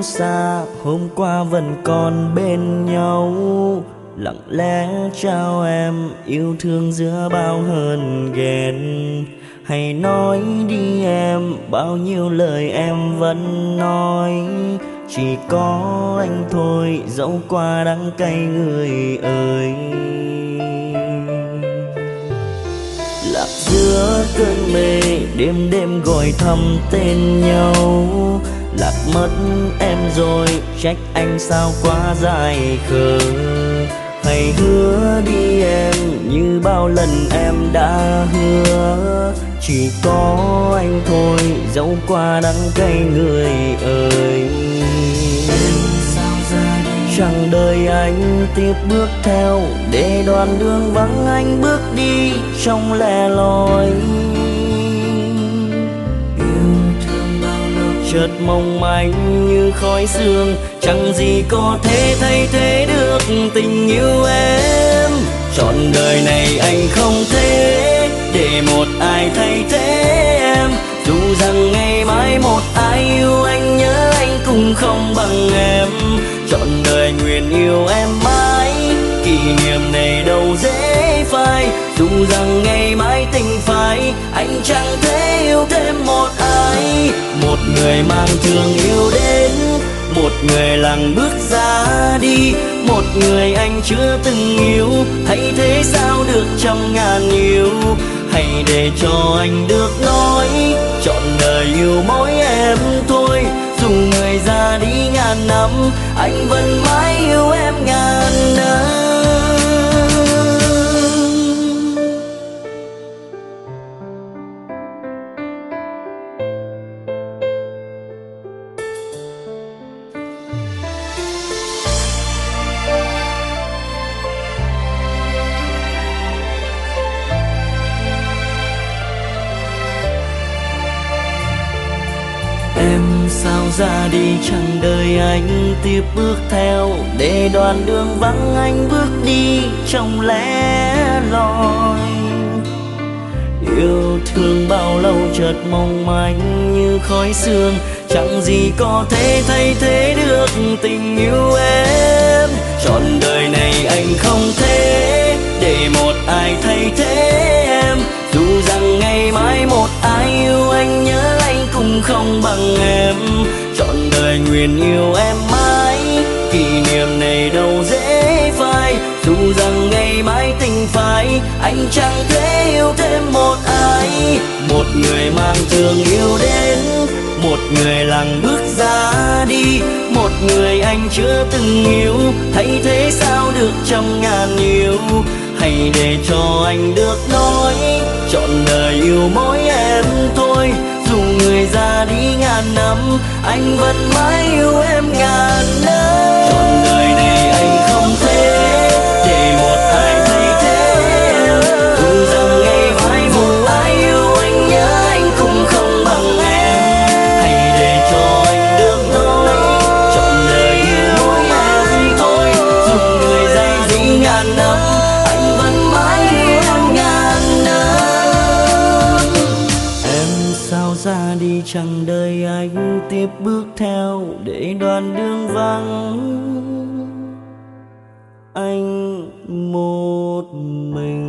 xa, hôm qua vẫn còn bên nhau. Lặng lẽ trao em yêu thương giữa bao hờn ghen. Hãy nói đi em, bao nhiêu lời em vẫn nói. Chỉ có anh thôi, dẫu qua đắng cay người ơi. Lạc giữa cơn mê, đêm đêm gọi thầm tên nhau. Lạc mất em rồi, trách anh sao quá dại khờ. Hãy hứa đi em, như bao lần em đã hứa. Chỉ có anh thôi, dẫu qua đắng cay người ơi. Chẳng đời anh tiếp bước theo, để đoạn đường vắng anh bước đi trong lẻ loi. Yêu thương bao lâu chợt mong manh như khói sương, chẳng gì có thể thay thế được tình yêu em. Trọn đời này anh không thể để một ai thay thế em. Dù rằng ngày mai một ai yêu anh, nhớ anh cũng không bằng em. Trọn đời nguyện yêu em mãi, kỷ niệm này đâu dễ phai. Dù rằng ngày mai tình phai, anh chẳng thể yêu thêm một ai. Một người mang thương yêu đến, một người lặng bước ra đi. Một người anh chưa từng yêu, thay thế sao được trăm ngàn yêu. Hãy để cho anh được nói, trọn đời yêu mỗi em thôi. Dù người ra đi ngàn năm, anh vẫn mãi yêu em ngàn năm. Em sao ra đi, chẳng đời anh tiếp bước theo. Để đoạn đường vắng anh bước đi trong lẻ loi. Yêu thương bao lâu chợt mong manh như khói sương, chẳng gì có thể thay thế được tình yêu em. Trọn đời này anh không thể để một ai thay thế em. Dù rằng ngày mai một ai yêu anh, nhớ anh cũng không bằng em. Trọn đời nguyện yêu em mãi, kỷ niệm này đâu dễ phai. Dù rằng ngày mai tình phai, anh chẳng thể yêu thêm một ai. Một người mang thương yêu đến, một người lặng bước ra đi. Một người anh chưa từng yêu, thay thế sao được trăm ngàn yêu. Hãy để cho anh được nói, trọn đời yêu mỗi em thôi. Dù người ra đi ngàn năm, anh vẫn mãi yêu em ngàn năm. Trọn đời này anh không thể để một ai thay thế em. Dù rằng ngày mai một ai yêu anh, nhớ anh cũng không bằng em. Hãy để cho anh được nói, trọn đời yêu mỗi em thôi. Dù người ra đi ngàn năm, anh vẫn mãi yêu em ngàn năm. Em sao ra đi, chẳng đời anh tiếp bước theo. Để đoạn đường vắng anh một mình.